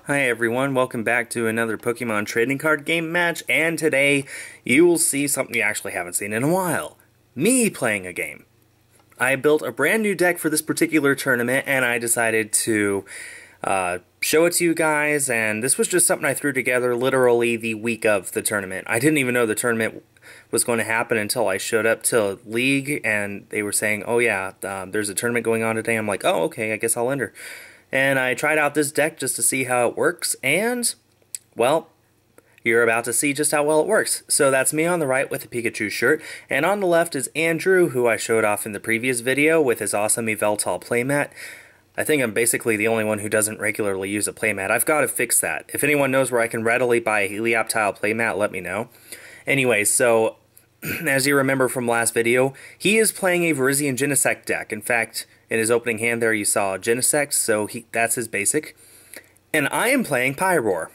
Hi everyone, welcome back to another Pokemon trading card game match, and today you will see something you actually haven't seen in a while. Me playing a game. I built a brand new deck for this particular tournament, and I decided to show it to you guys, and this was just something I threw together literally the week of the tournament. I didn't even know the tournament was going to happen until I showed up to League, and they were saying, oh yeah, there's a tournament going on today. I'm like, oh okay, I guess I'll enter. And I tried out this deck just to see how it works, and, well, you're about to see just how well it works. So that's me on the right with the Pikachu shirt, and on the left is Andrew, who I showed off in the previous video with his awesome Yveltal playmat. I think I'm basically the only one who doesn't regularly use a playmat. I've got to fix that. If anyone knows where I can readily buy a Helioptile playmat, let me know. Anyway, so, as you remember from last video, he is playing a VirGen Genesect deck. In fact, in his opening hand there you saw Genesect, so that's his basic. And I am playing Pyroar.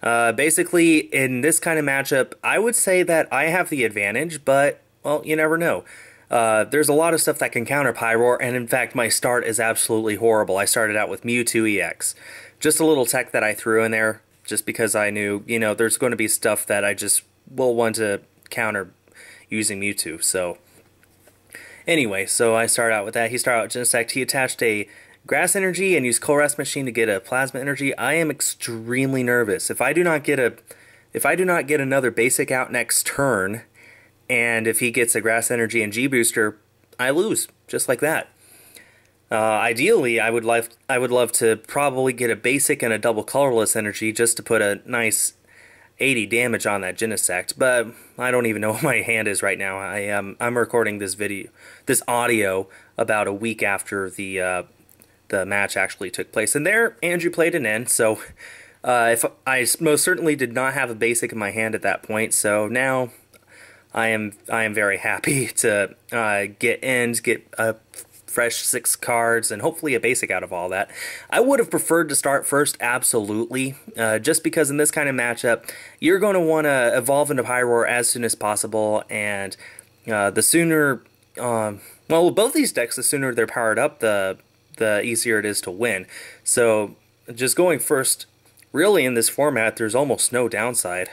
Basically, in this kind of matchup, I would say that I have the advantage, but, well, you never know. There's a lot of stuff that can counter Pyroar, and in fact, my start is absolutely horrible. I started out with Mewtwo EX. Just a little tech that I threw in there, just because I knew, you know, there's going to be stuff that I just will want to counter using Mewtwo, so... Anyway, so I started out with that. He started out with Genesect. He attached a Grass Energy and used Colress Machine to get a Plasma Energy. I am extremely nervous. If I do not get another basic out next turn, and if he gets a Grass Energy and G Booster, I lose just like that. Ideally, I would love to probably get a basic and a double colorless energy just to put a nice 80 damage on that Genesect, but I don't even know what my hand is right now. I'm recording this audio about a week after the match actually took place, and there Andrew played an end. So if I most certainly did not have a basic in my hand at that point, so now I am very happy to get a fresh 6 cards, and hopefully a basic out of all that. I would have preferred to start first, absolutely, just because in this kind of matchup, you're going to want to evolve into Pyroar as soon as possible, and the sooner, well, with both these decks, the sooner they're powered up, the easier it is to win. So, just going first, really in this format, there's almost no downside.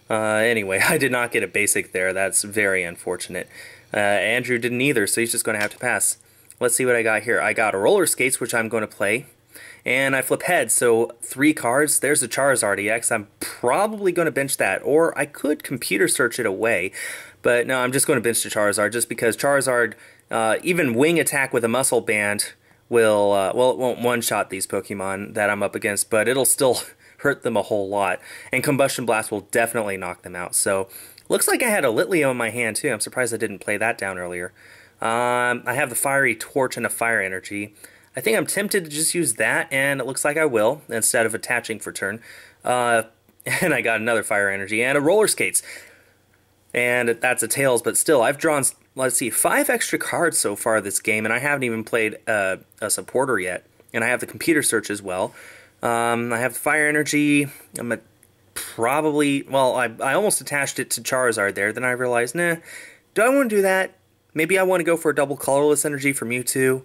Anyway, I did not get a basic there. That's very unfortunate. Andrew didn't either, so he's just going to have to pass. Let's see what I got here. I got a Roller Skates, which I'm going to play, and I flip heads, so 3 cards. There's a Charizard EX. I'm probably going to bench that, or I could computer search it away, but no, I'm just going to bench the Charizard, just because Charizard, even Wing Attack with a Muscle Band will, well, it won't one-shot these Pokemon that I'm up against, but it'll still hurt them a whole lot, and Combustion Blast will definitely knock them out, so... Looks like I had a Litleo in my hand, too. I'm surprised I didn't play that down earlier. I have the Fiery Torch and a Fire Energy. I think I'm tempted to just use that, and it looks like I will, instead of attaching for turn. And I got another Fire Energy and a Roller Skates. And that's a Tails, but still, I've drawn, let's see, 5 extra cards so far this game, and I haven't even played a supporter yet. And I have the Computer Search as well. I have the Fire Energy. Probably, well, I almost attached it to Charizard there, then I realized, nah, do I want to do that? Maybe I want to go for a double colorless energy for Mewtwo.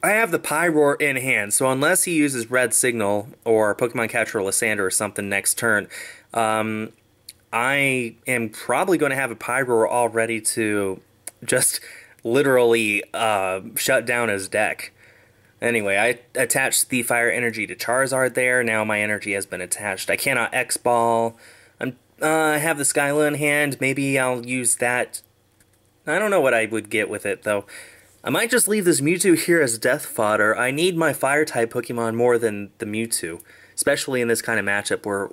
I have the Pyroar in hand, so unless he uses Red Signal or Pokemon Catcher Lysandre or something next turn, I am probably going to have a Pyroar all ready to just literally shut down his deck. Anyway, I attached the Fire Energy to Charizard there. Now my energy has been attached. I cannot X-Ball. I have the Skyla in hand. Maybe I'll use that. I don't know what I would get with it, though. I might just leave this Mewtwo here as death fodder. I need my Fire-type Pokemon more than the Mewtwo, especially in this kind of matchup where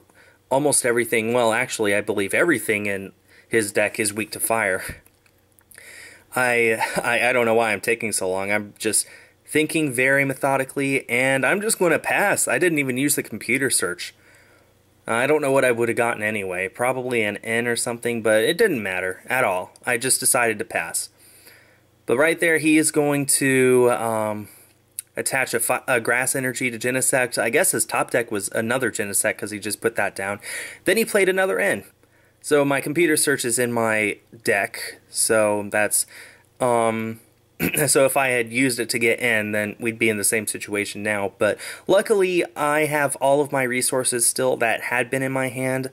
almost everything, well, actually, I believe everything in his deck is weak to Fire. I don't know why I'm taking so long. I'm just... thinking very methodically, and I'm just going to pass. I didn't even use the computer search. I don't know what I would have gotten anyway. Probably an N or something, but it didn't matter at all. I just decided to pass. But right there, he is going to attach a Grass Energy to Genesect. I guess his top deck was another Genesect because he just put that down. Then he played another N. So my computer search is in my deck. So that's... So if I had used it to get in, then we'd be in the same situation now. But luckily, I have all of my resources still that had been in my hand.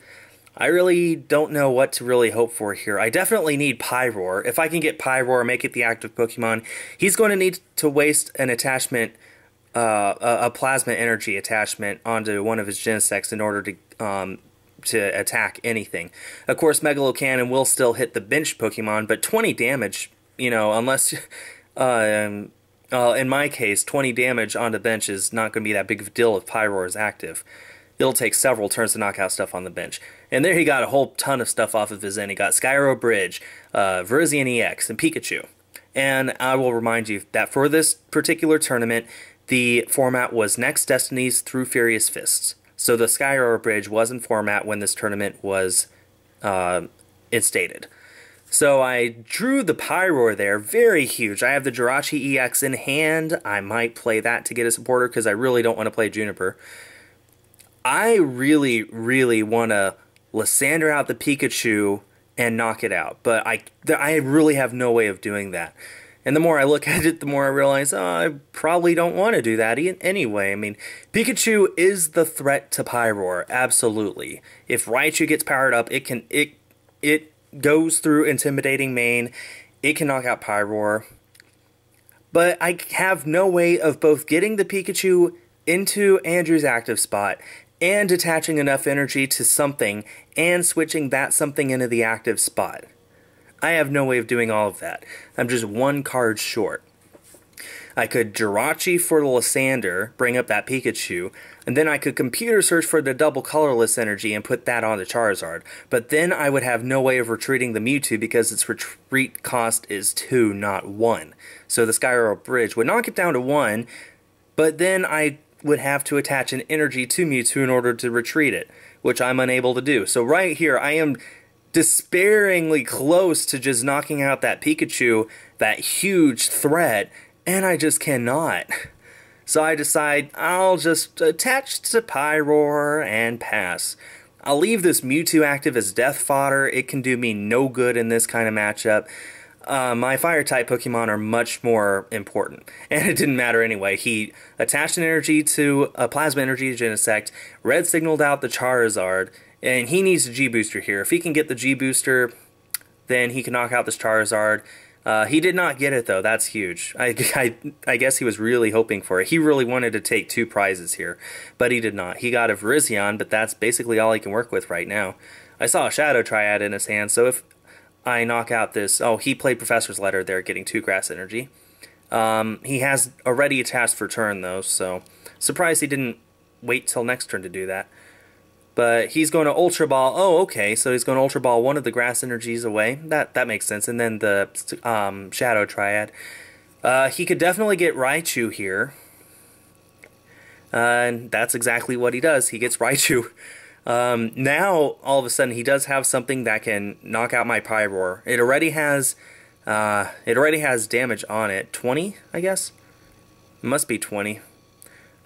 I really don't know what to really hope for here. I definitely need Pyroar. If I can get Pyroar, make it the active Pokemon, he's going to need to waste an attachment, a plasma energy attachment onto one of his Genesects in order to attack anything. Of course, Megalo Cannon will still hit the bench Pokemon, but 20 damage, you know, unless, in my case, 20 damage on the bench is not going to be that big of a deal if Pyroar is active. It'll take several turns to knock out stuff on the bench. And there he got a whole ton of stuff off of his end. He got Skyro Bridge, VirGen EX, and Pikachu. And I will remind you that for this particular tournament, the format was Next Destinies through Furious Fists. So the Skyro Bridge was in format when this tournament was instated. So I drew the Pyroar there, very huge. I have the Jirachi EX in hand. I might play that to get a supporter because I really don't want to play Juniper. I really, really want to Lysandre out the Pikachu and knock it out, but I really have no way of doing that. And the more I look at it, the more I realize, oh, I probably don't want to do that anyway. I mean, Pikachu is the threat to Pyroar, absolutely. If Raichu gets powered up, it goes through Intimidating Mane, it can knock out Pyroar. But I have no way of both getting the Pikachu into Andrew's active spot and attaching enough energy to something and switching that something into the active spot. I have no way of doing all of that. I'm just one card short. I could Jirachi for the Lysandre, bring up that Pikachu, and then I could computer search for the double colorless energy and put that on the Charizard. But then I would have no way of retreating the Mewtwo because its retreat cost is 2, not 1. So the Skyro Bridge would knock it down to 1, but then I would have to attach an energy to Mewtwo in order to retreat it, which I'm unable to do. So right here, I am despairingly close to just knocking out that Pikachu, that huge threat, and I just cannot. So I decide I'll just attach to Pyroar and pass. I'll leave this Mewtwo active as death fodder. It can do me no good in this kind of matchup. My Fire-type Pokemon are much more important. And it didn't matter anyway. He attached an energy to a Plasma Energy to Genesect, red signaled out the Charizard, and he needs a G-Booster here. If he can get the G-Booster, then he can knock out this Charizard. He did not get it, though. That's huge. I guess he was really hoping for it. He really wanted to take 2 prizes here, but he did not. He got a Virizion, but that's basically all he can work with right now. I saw a Shadow Triad in his hand, so if I knock out this... Oh, he played Professor's Letter there, getting 2 Grass Energy. He has already attached for turn, though, so surprised he didn't wait till next turn to do that. But he's going to Ultra Ball. Oh, okay, so he's going to Ultra Ball one of the Grass Energies away. That makes sense. And then the Shadow Triad. He could definitely get Raichu here. And that's exactly what he does. He gets Raichu. Now, all of a sudden, he does have something that can knock out my Pyroar. It already has damage on it. 20, I guess? It must be 20.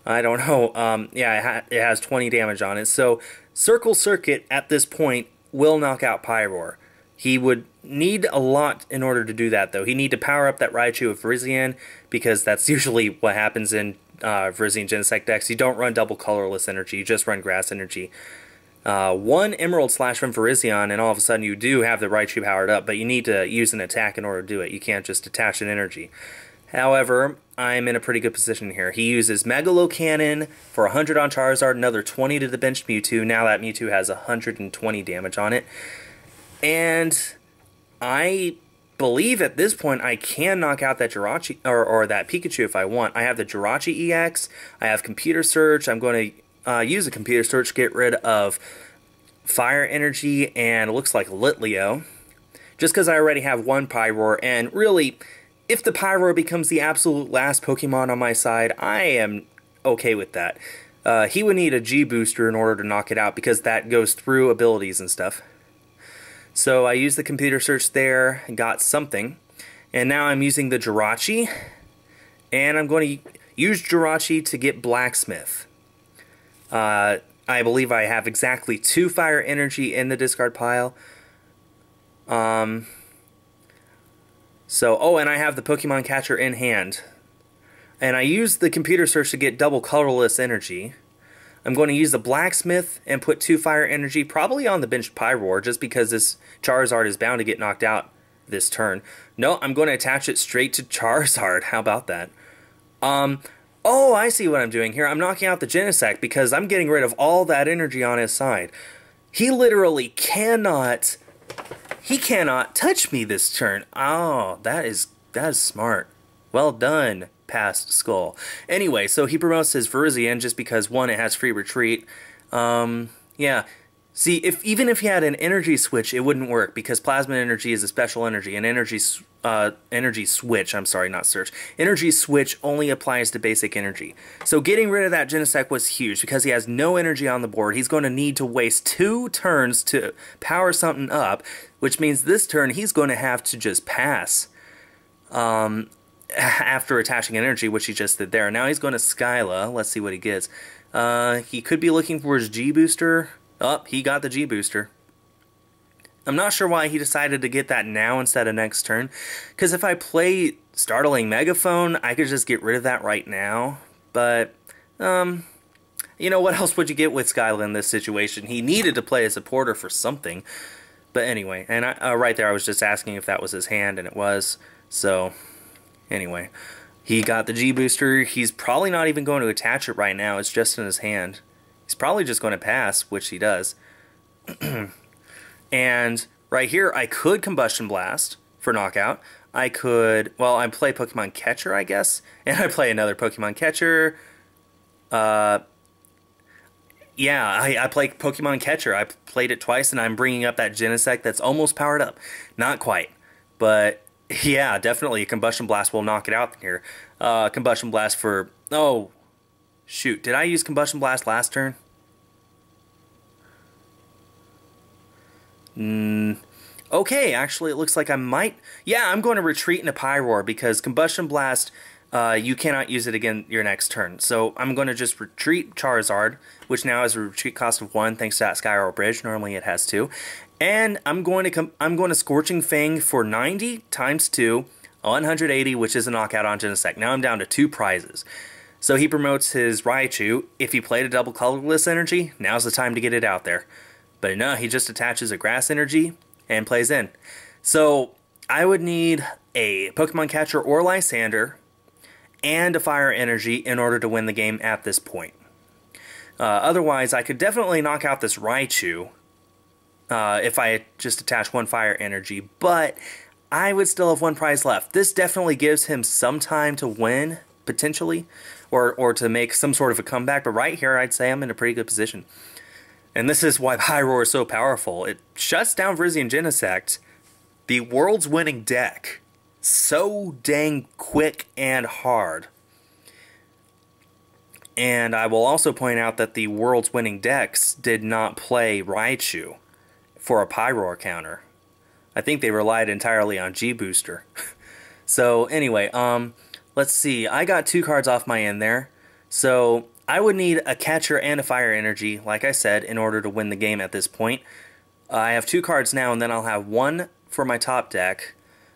I don't know. Yeah, it has 20 damage on it. So, Circle Circuit at this point will knock out Pyroar. He would need a lot in order to do that, though. He need to power up that Raichu with Virizion, because that's usually what happens in Virizion Genesect decks. You don't run double colorless energy, you just run grass energy. 1 Emerald Slash from Virizion, and all of a sudden you do have the Raichu powered up, but you need to use an attack in order to do it. You can't just attach an energy. However, I'm in a pretty good position here. He uses Megalo Cannon for 100 on Charizard, another 20 to the bench Mewtwo. Now that Mewtwo has 120 damage on it. And I believe at this point I can knock out that Jirachi, or that Pikachu if I want. I have the Jirachi EX, I have Computer Search. I'm going to use a Computer Search to get rid of Fire Energy and it looks like Litleo. Just because I already have 1 Pyroar, and really, if the Pyroar becomes the absolute last Pokemon on my side, I am okay with that. He would need a G-Booster in order to knock it out, because that goes through abilities and stuff. So I used the Computer Search there, and got something. And now I'm using the Jirachi, and I'm going to use Jirachi to get Blacksmith. I believe I have exactly 2 Fire Energy in the discard pile. So, oh, and I have the Pokemon Catcher in hand. And I use the computer search to get double colorless energy. I'm going to use the Blacksmith and put 2 fire energy, probably on the bench Pyroar, just because this Charizard is bound to get knocked out this turn. No, I'm going to attach it straight to Charizard. How about that? Oh, I see what I'm doing here. I'm knocking out the Genesect because I'm getting rid of all that energy on his side. He literally cannot... He cannot touch me this turn. Oh, that is smart. Well done, past Skull. Anyway, so he promotes his VirGen just because, one, it has free retreat. Yeah. See, even if he had an energy switch, it wouldn't work because plasma energy is a special energy. An energy switch, I'm sorry, not search. Energy switch only applies to basic energy. So getting rid of that Genesect was huge because he has no energy on the board. He's going to need to waste 2 turns to power something up, which means this turn he's going to have to just pass after attaching energy, which he just did there. Now he's going to Skyla. Let's see what he gets. He could be looking for his G-Booster. Oh, he got the G-Booster. I'm not sure why he decided to get that now instead of next turn. Because if I play Startling Megaphone, I could just get rid of that right now. But, you know, what else would you get with Skyla in this situation? He needed to play a supporter for something. But anyway, and right there I was just asking if that was his hand, and it was. So, anyway, he got the G-Booster. He's probably not even going to attach it right now. It's just in his hand. He's probably just going to pass, which he does. And right here, I could Combustion Blast for knockout. I could, well, I play Pokemon Catcher, I guess. And I play another Pokemon Catcher. Yeah, I play Pokemon Catcher. I played it twice, and I'm bringing up that Genesect that's almost powered up. Not quite. But, yeah, definitely a Combustion Blast will knock it out here. Combustion Blast for, oh, shoot, did I use Combustion Blast last turn? Okay, actually, it looks like I might... Yeah, I'm going to retreat into Pyroar because Combustion Blast, you cannot use it again your next turn. So I'm going to just retreat Charizard, which now has a retreat cost of 1 thanks to that Skyroar Bridge. Normally it has 2. And I'm going to Scorching Fang for 90 times 2, 180, which is a knockout on Genesect. Now I'm down to 2 prizes. So he promotes his Raichu. If he played a double colorless energy, now's the time to get it out there. But no, he just attaches a grass energy and plays in. So I would need a Pokemon Catcher or Lysander and a fire energy in order to win the game at this point. Otherwise, I could definitely knock out this Raichu if I just attach 1 fire energy, but I would still have 1 prize left. This definitely gives him some time to win, potentially, or to make some sort of a comeback, but right here I'd say I'm in a pretty good position. And this is why Pyroar is so powerful. It shuts down VirGen Genesect, the world's winning deck, so dang quick and hard. And I will also point out that the world's winning decks did not play Raichu for a Pyroar counter. I think they relied entirely on G-Booster. So anyway, let's see. I got 2 cards off my end there. So I would need a Catcher and a Fire Energy, like I said, in order to win the game at this point. I have 2 cards now, and then I'll have 1 for my top deck.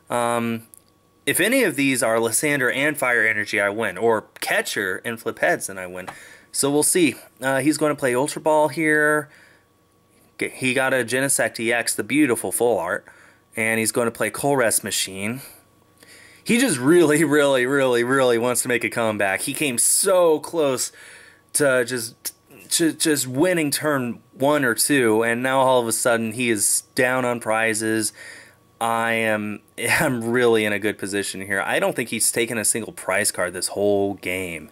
If any of these are Lysander and Fire Energy, I win. Or Catcher and Flip Heads, and I win. So we'll see. He's going to play Ultra Ball here. He got a Genesect EX, the beautiful full art. And he's going to play Colress Machine. He just really wants to make a comeback. He came so close to just winning turn 1 or 2, and now all of a sudden he is down on prizes. I'm really in a good position here. I don't think he's taken a single prize card this whole game.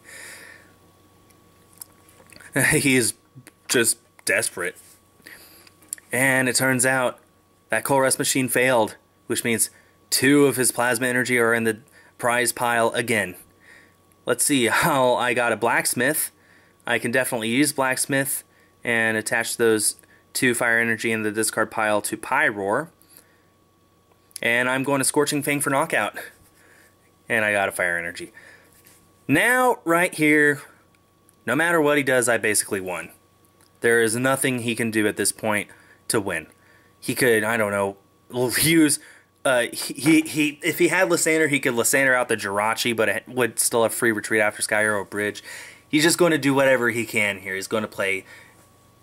He is just desperate. And it turns out that Colress Machine failed, which means 2 of his plasma energy are in the prize pile again. Let's see how I got a Blacksmith. I can definitely use Blacksmith and attach those 2 fire energy in the discard pile to Pyroar. And I'm going to Scorching Fang for knockout. And I got a fire energy. Now, right here, no matter what he does, I basically won. There is nothing he can do at this point to win. He could, I don't know, use If he had Lysander, he could Lysander out the Jirachi, but it would still have free retreat after Sky Arrow Bridge. He's just going to do whatever he can here. He's going to play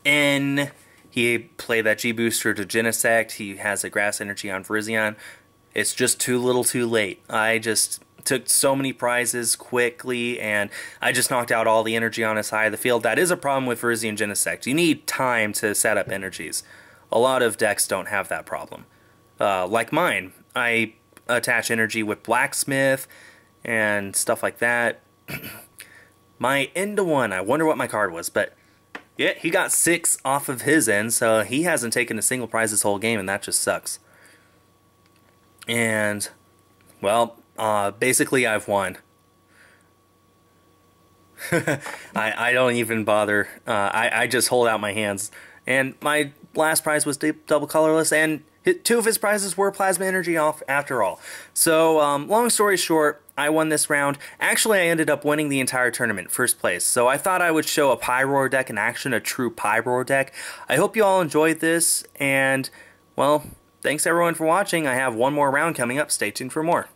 N. He played that G booster to Genesect. He has a Grass Energy on VirGen. It's just too little too late. I just took so many prizes quickly, and I just knocked out all the energy on his side of the field. That is a problem with VirGen Genesect. You need time to set up energies. A lot of decks don't have that problem. Like mine. I attach energy with Blacksmith and stuff like that. My end to one, I wonder what my card was, but yeah, he got 6 off of his end, so he hasn't taken a single prize this whole game, and that just sucks. And, well, basically I've won. I don't even bother. I just hold out my hands. And my last prize was double colorless, and 2 of his prizes were plasma energy off after all. So, long story short, I won this round. Actually, I ended up winning the entire tournament, first place. So I thought I would show a Pyroar deck in action, a true Pyroar deck. I hope you all enjoyed this, and, well, thanks everyone for watching. I have one more round coming up. Stay tuned for more.